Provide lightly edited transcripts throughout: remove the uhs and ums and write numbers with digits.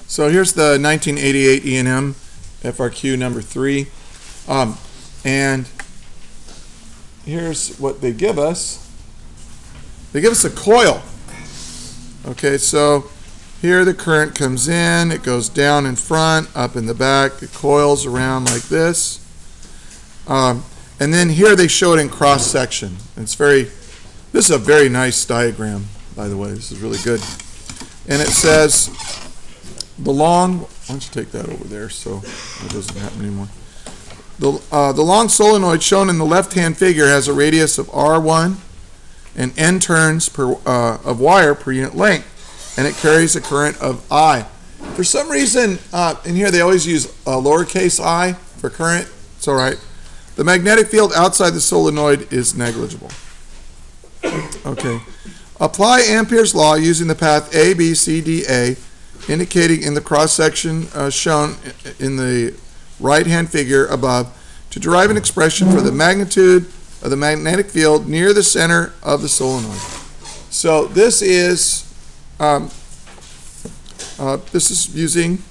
So here's the 1988 E&M FRQ number 3. And here's what they give us. They give us a coil. Okay, so here the current comes in, it goes down in front, up in the back, it coils around like this. And then here they show it in cross section. This is a very nice diagram, by the way. This is really good. And it says the long, why don't you take that over there so it doesn't happen anymore. The long solenoid shown in the left-hand figure has a radius of R1 and N turns of wire per unit length, and it carries a current of I. For some reason, in here they always use lowercase I for current. It's all right. The magnetic field outside the solenoid is negligible. Okay. Apply Amperes law using the path A, B, C, D, A, indicating in the cross-section shown in the right-hand figure above, to derive an expression for the magnitude of the magnetic field near the center of the solenoid. So this is using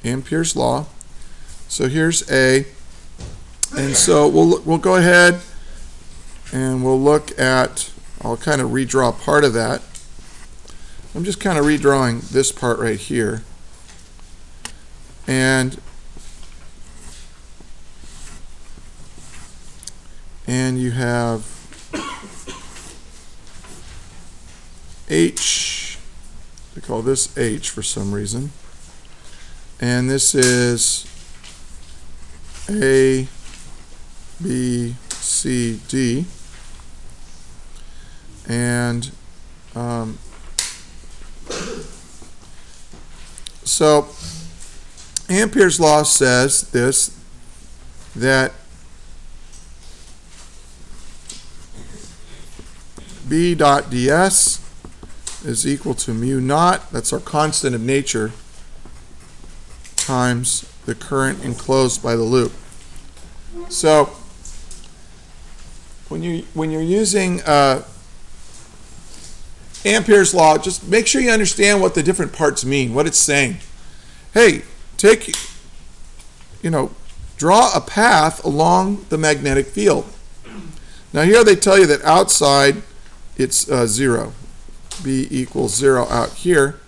Amperes law. So here's A, and so we'll go ahead and we'll look at, I'll kind of redraw part of that. I'm just kind of redrawing this part right here. And you have H, they call this H for some reason. And this is A, B, C, D. And so Amperes law says this, that B dot ds is equal to mu naught, that's our constant of nature, times the current enclosed by the loop. So when you're using Amperes law, just make sure you understand what the different parts mean, what it's saying. Hey, draw a path along the magnetic field. Now here they tell you that outside it's 0. B equals 0 out here.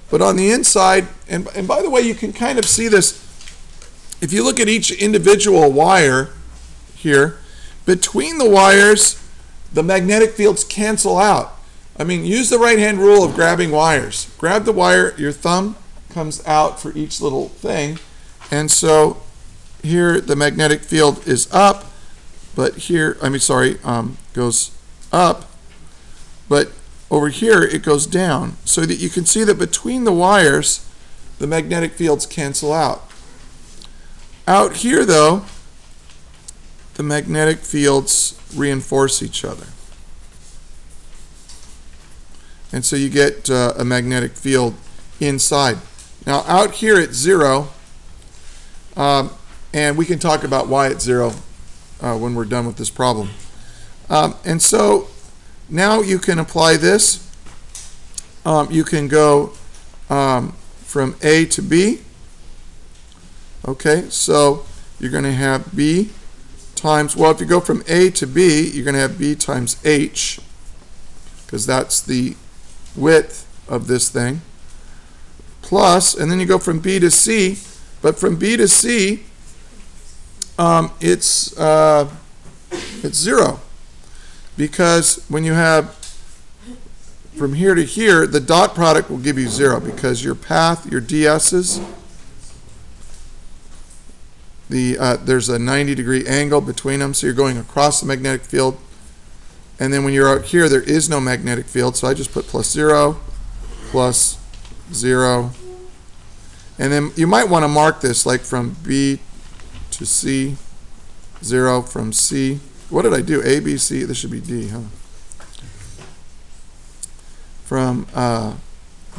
But on the inside, and by the way, you can kind of see this, if you look at each individual wire here, between the wires, the magnetic fields cancel out. I mean, use the right-hand rule of grabbing wires. Grab the wire, your thumb comes out for each little thing, and so here the magnetic field is up, but here, goes up, but over here it goes down, so that you can see that between the wires, the magnetic fields cancel out. Out here, though, the magnetic fields reinforce each other. And so you get a magnetic field inside. Now out here it's 0, and we can talk about why it's 0 when we're done with this problem. And so now you can apply this. You can go from A to B. Okay, so you're going to have B times, well, if you go from A to B, you're going to have B times H, because that's the width of this thing, plus, and then you go from B to C, but from B to C, it's 0, because when you have from here to here, the dot product will give you 0, because your path, your DS's, there's a 90-degree angle between them, so you're going across the magnetic field. And then when you're out here, there is no magnetic field, so I just put plus 0, plus 0. And then you might want to mark this like from B to C, 0 from C. What did I do? A, B, C. This should be D, huh? From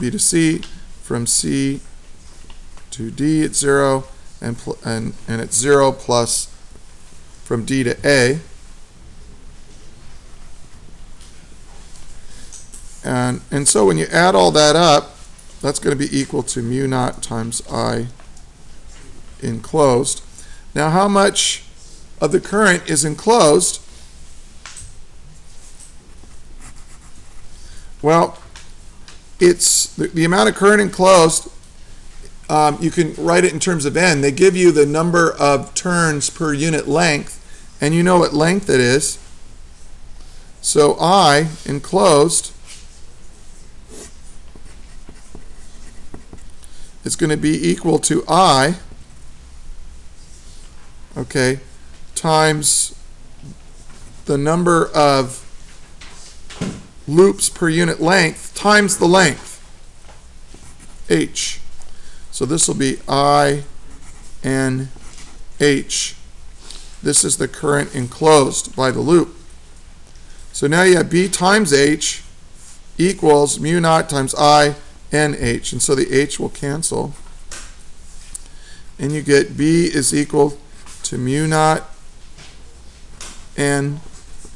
B to C, from C to D, it's 0, and it's 0 plus from D to A. And so when you add all that up, that's going to be equal to mu naught times I enclosed. Now, how much of the current is enclosed? Well, it's the amount of current enclosed. You can write it in terms of N. They give you the number of turns per unit length, and you know what length it is. So I enclosed is going to be equal to I, okay, times the number of loops per unit length times the length, H. So this will be I N H. This is the current enclosed by the loop. So now you have B times H equals mu naught times I N H. And so the H will cancel. And you get B is equal to mu naught N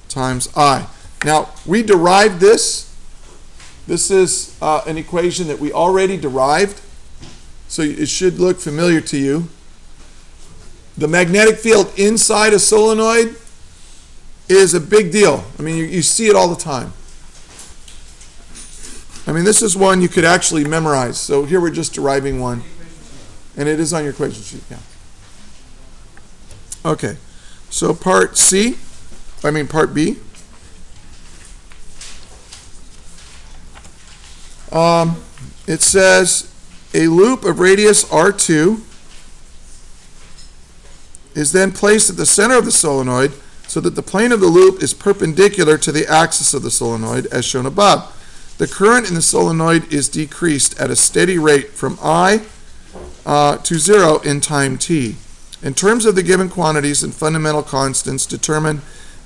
times I. Now, we derived this. This is an equation that we already derived. So it should look familiar to you. The magnetic field inside a solenoid is a big deal. I mean, you see it all the time. I mean, this is one you could actually memorize. So here we're just deriving one. And it is on your equation sheet, yeah. Okay, so part B. It says a loop of radius R2 is then placed at the center of the solenoid so that the plane of the loop is perpendicular to the axis of the solenoid as shown above. The current in the solenoid is decreased at a steady rate from I to 0 in time t. In terms of the given quantities and fundamental constants, determine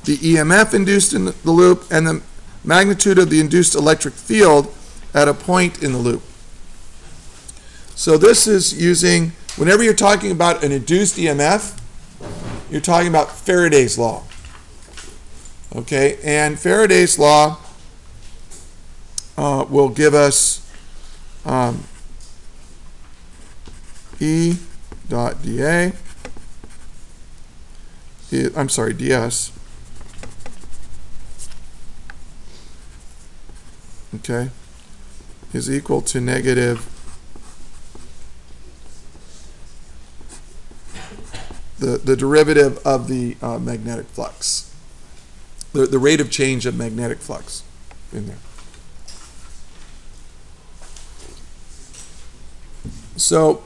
the EMF induced in the loop and the magnitude of the induced electric field at a point in the loop. So this is using, whenever you're talking about an induced EMF, you're talking about Faraday's law. Okay, and Faraday's law will give us E dot dA, I'm sorry, ds, okay, is equal to negative the derivative of the magnetic flux, the rate of change of magnetic flux in there. So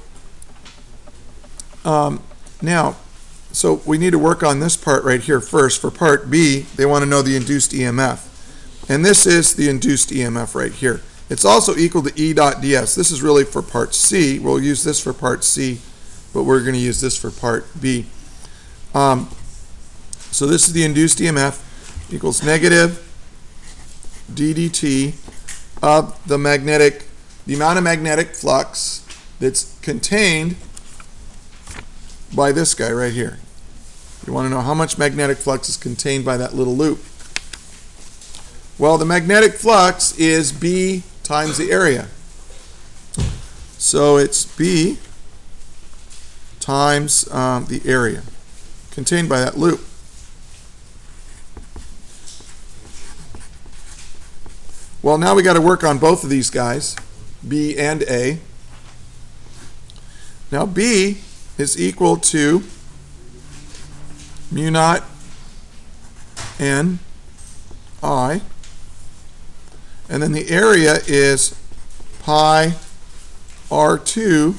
now, so we need to work on this part right here first. For part B, they want to know the induced EMF. And this is the induced EMF right here. It's also equal to E dot ds. This is really for part C. We'll use this for part C, but we're going to use this for part B. So this is the induced EMF equals negative d dt of the amount of magnetic flux that's contained by this guy right here. You want to know how much magnetic flux is contained by that little loop. Well, the magnetic flux is B times the area. So it's B times the area contained by that loop. Well, now we got to work on both of these guys, B and A. Now B is equal to mu naught N I, and then the area is pi R2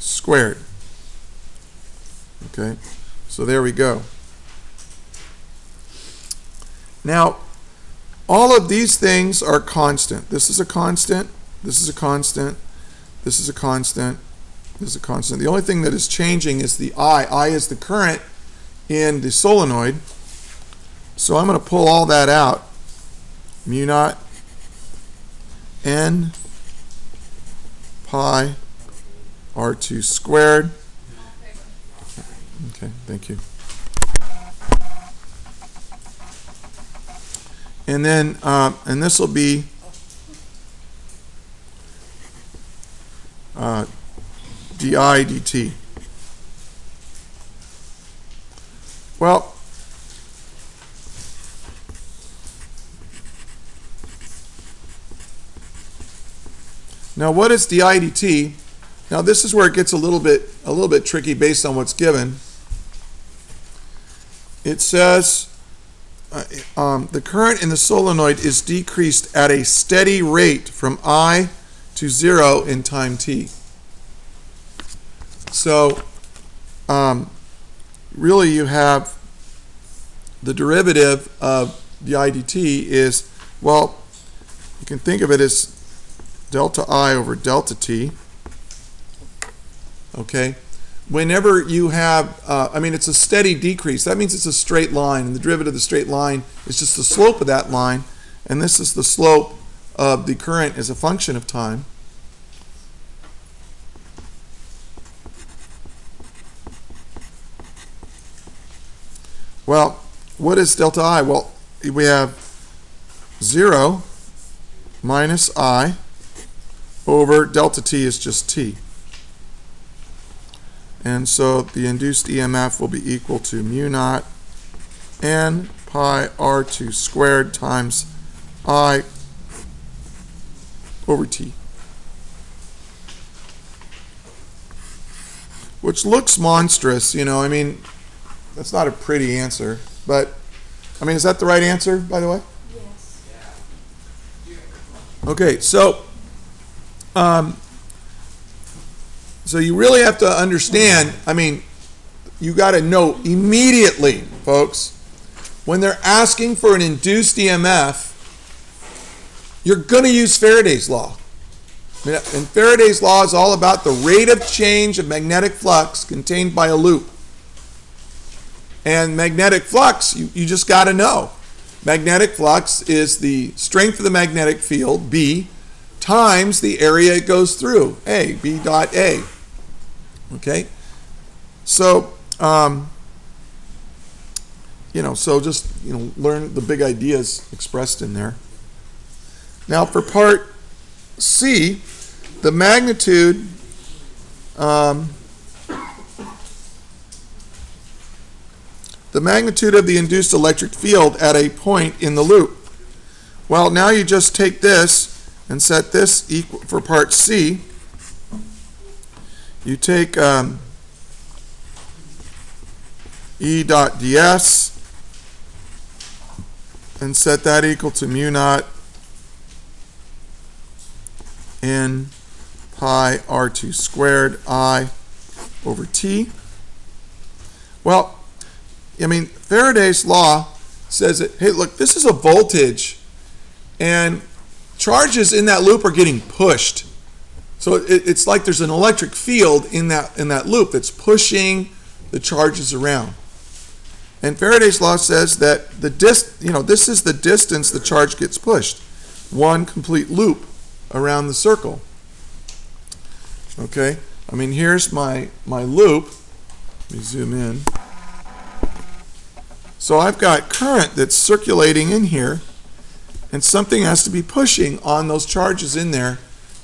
squared. Okay, so there we go. Now, all of these things are constant. This is a constant, this is a constant, this is a constant, this is a constant. The only thing that is changing is the I. I is the current in the solenoid. So I'm going to pull all that out. Mu naught N pi R2 squared. Okay, thank you. And then, and this will be di dt. Well, now what is di dt? Now this is where it gets a little bit tricky based on what's given. It says the current in the solenoid is decreased at a steady rate from I to 0 in time t. So really you have the derivative of di dt is, well, you can think of it as delta I over delta t. Okay? Whenever you have, I mean, it's a steady decrease. That means it's a straight line, and the derivative of the straight line is just the slope of that line, and this is the slope of the current as a function of time. Well, what is delta I? Well, we have 0 minus I over delta t is just t. And so the induced EMF will be equal to mu naught n pi r2 squared times I over t. Which looks monstrous, you know, I mean, that's not a pretty answer, but, I mean, is that the right answer, by the way? Yes. Okay, so you really have to understand, I mean, you got to know immediately, folks, when they're asking for an induced EMF, you're going to use Faraday's law. And Faraday's law is all about the rate of change of magnetic flux contained by a loop. And magnetic flux, you just got to know. Magnetic flux is the strength of the magnetic field, B, times the area it goes through, A, B dot A. Okay? So, so just, learn the big ideas expressed in there. Now for part C, the magnitude of the induced electric field at a point in the loop. Well, now you just take this and set this equal for part C. You take E dot ds and set that equal to mu naught n pi r2 squared I over t. Well, I mean, Faraday's law says that, hey, look, this is a voltage, and charges in that loop are getting pushed. So it's like there's an electric field in that loop that's pushing the charges around. And Faraday's law says that this is the distance the charge gets pushed, one complete loop around the circle. Okay, I mean, here's my loop. Let me zoom in. So I've got current that's circulating in here, and something has to be pushing on those charges in there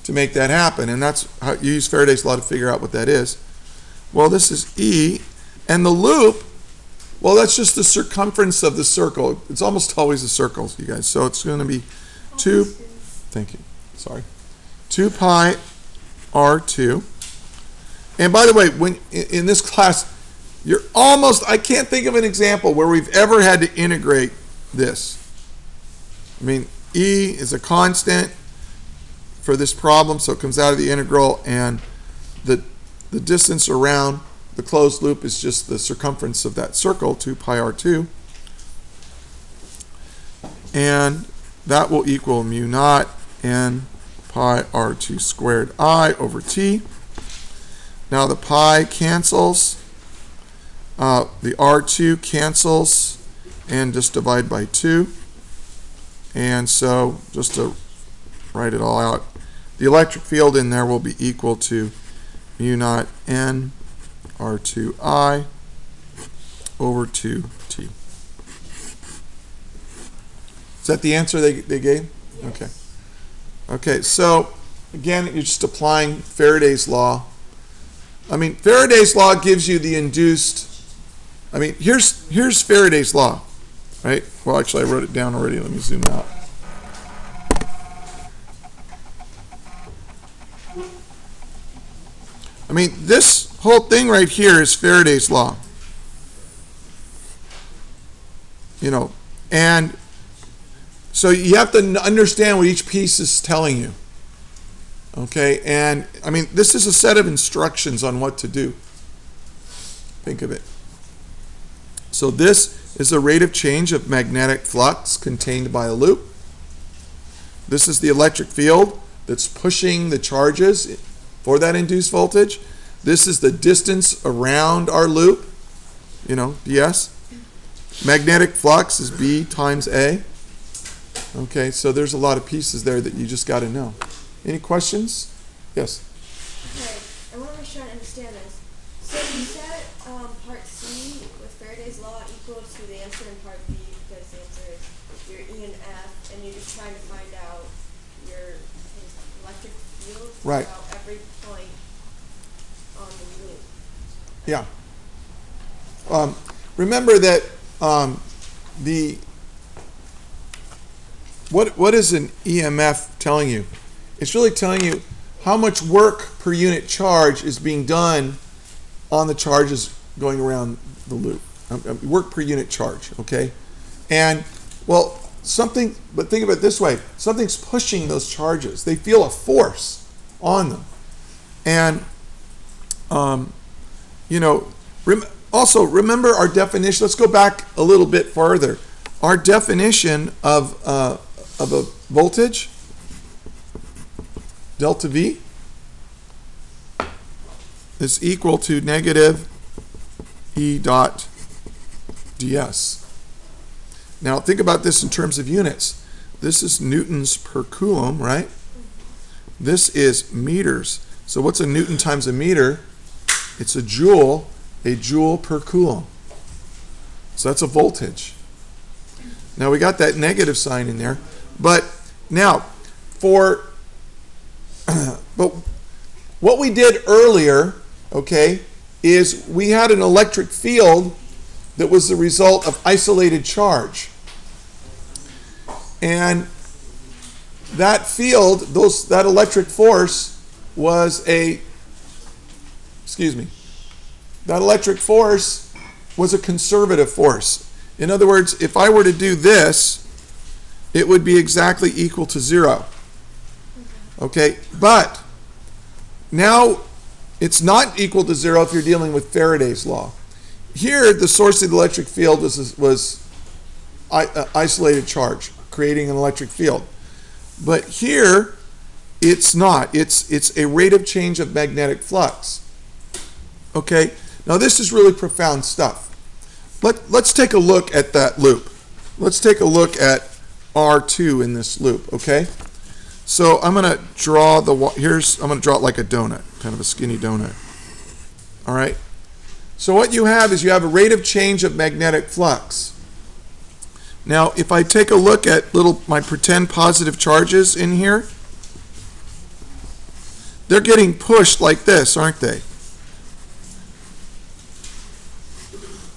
to make that happen, and that's how you use Faraday's law to figure out what that is. Well, this is E, and the loop, well, that's just the circumference of the circle. It's almost always a circle, you guys. So it's going to be 2 pi r2. And by the way, when in this class, I can't think of an example where we've ever had to integrate this. I mean, E is a constant for this problem, so it comes out of the integral, and the distance around the closed loop is just the circumference of that circle, 2 pi r2. And that will equal mu naught n pi r2 squared I over t. Now the pi cancels, the r2 cancels, and just divide by 2. And so, just to write it all out, the electric field in there will be equal to mu naught n r2I over 2t. Is that the answer they gave? Yes. Okay. Okay, so Again, you're just applying Faraday's law. I mean, Faraday's law gives you the induced. I mean, here's Faraday's law, right? Well, actually, I wrote it down already. Let me zoom out. I mean, this whole thing right here is Faraday's law. You know, and so you have to understand what each piece is telling you. Okay, and I mean, this is a set of instructions on what to do. Think of it. So this is the rate of change of magnetic flux contained by a loop. This is the electric field that's pushing the charges for that induced voltage. This is the distance around our loop, you know, ds. Magnetic flux is B times A. Okay, so there's a lot of pieces there that you just got to know. Any questions? Yes? Okay, I want to make sure I understand this. So you said part C with Faraday's law equal to the answer in part B because the answer is your E and F, and you're just trying to find out your electric field right. about every point on the loop. Yeah. Remember that what is an EMF telling you? It's really telling you how much work per unit charge is being done on the charges going around the loop. Work per unit charge, okay? And, well, but think of it this way. Something's pushing those charges. They feel a force on them. And, you know, also remember our definition. Let's go back a little bit farther. Our definition of a voltage, delta V, is equal to negative E dot ds. Now think about this in terms of units. This is newtons per coulomb, right? This is meters. So what's a newton times a meter? It's a joule per coulomb. So that's a voltage. Now we got that negative sign in there. But now, but what we did earlier, okay, is we had an electric field that was the result of isolated charge. And that field, that electric force was that electric force was a conservative force. In other words, if I were to do this, it would be exactly equal to 0. Okay, but now it's not equal to 0 if you're dealing with Faraday's law. Here, the source of the electric field was isolated charge, creating an electric field. But here, it's not. It's a rate of change of magnetic flux. Okay, now this is really profound stuff. Let's take a look at that loop. Let's take a look at R2 in this loop, okay? So I'm going to draw I'm going to draw it like a donut, kind of a skinny donut. All right? So what you have is you have a rate of change of magnetic flux. Now, if I take a look at my pretend positive charges in here, they're getting pushed like this, aren't they?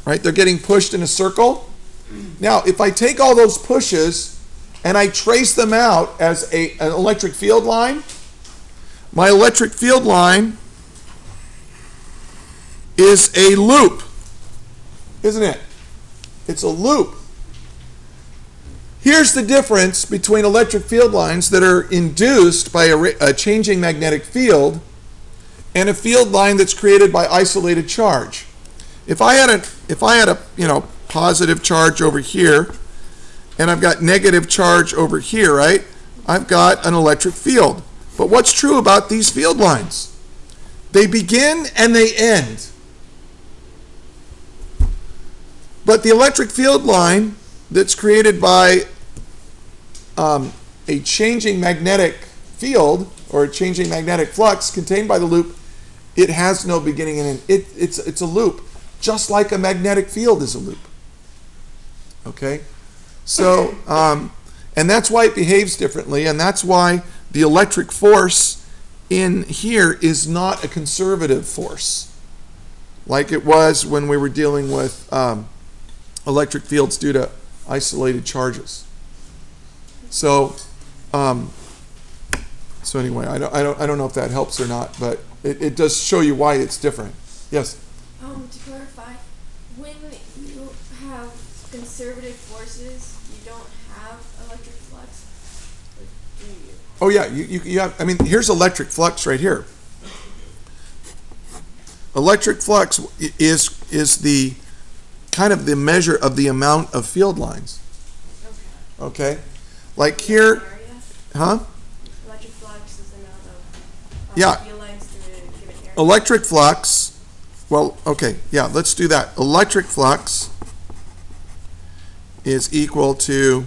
Right? They're getting pushed in a circle. Now, if I take all those pushes and I trace them out as an electric field line, my electric field line is a loop, isn't it? It's a loop. Here's the difference between electric field lines that are induced by a changing magnetic field and a field line that's created by isolated charge. If I had a positive charge over here and I've got negative charge over here, right? I've got an electric field. But what's true about these field lines? They begin and they end. But the electric field line that's created by a changing magnetic field or a changing magnetic flux contained by the loop, it has no beginning and end. It's a loop, just like a magnetic field is a loop. Okay? So, and that's why it behaves differently, and that's why the electric force in here is not a conservative force like it was when we were dealing with electric fields due to isolated charges. So anyway, I don't know if that helps or not, but it does show you why it's different. Yes? To clarify, when you have conservative forces, you don't have electric flux, or do you? Oh yeah, you have, I mean, here's electric flux right here. Electric flux is the kind of the measure of the amount of field lines. Okay? Like here, huh? Electric flux is the amount of Yeah. field lines through a given area. Electric flux, well, okay, yeah, let's do that. Electric flux is equal to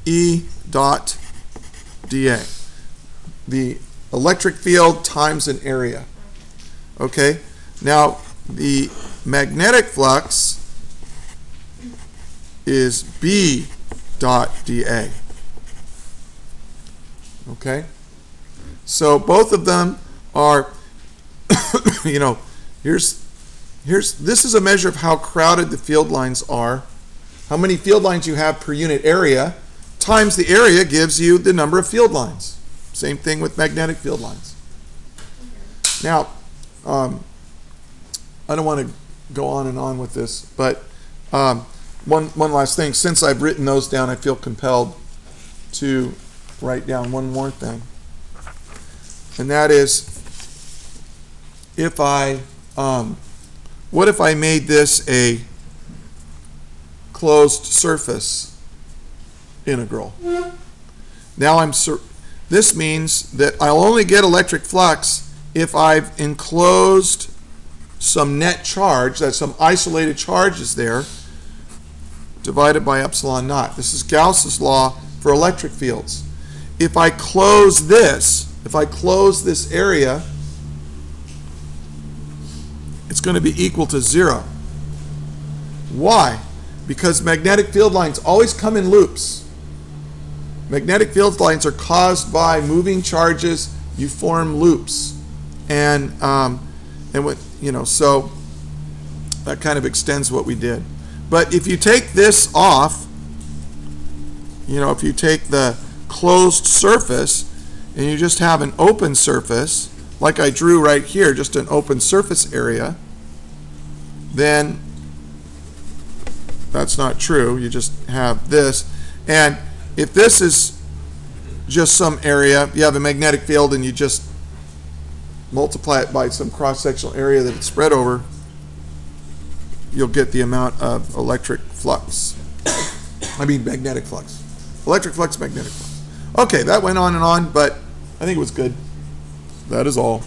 E dot dA. The electric field times an area. Okay? Now, the magnetic flux is B dot dA. Okay? So both of them are, you know, this is a measure of how crowded the field lines are, how many field lines you have per unit area, times the area gives you the number of field lines. Same thing with magnetic field lines. Now, I don't want to go on and on with this, but one last thing. Since I've written those down, I feel compelled to write down one more thing. And that is, if I, what if I made this a closed surface integral? Now this means that I'll only get electric flux if I've enclosed some net charge, that's some isolated charge is there, divided by epsilon naught. This is Gauss's law for electric fields. If I close this area, it's going to be equal to 0. Why? Because magnetic field lines always come in loops. Magnetic field lines are caused by moving charges. You form loops, and what, you know, so that kind of extends what we did. But if you take this off, you know, if you take the closed surface and you just have an open surface, like I drew right here, just an open surface area, then that's not true. You just have this. And if this is just some area, you have a magnetic field and you just multiply it by some cross-sectional area that it's spread over, you'll get the amount of electric flux. I mean magnetic flux. Electric flux, magnetic flux. Okay, that went on and on, but I think it was good. That is all.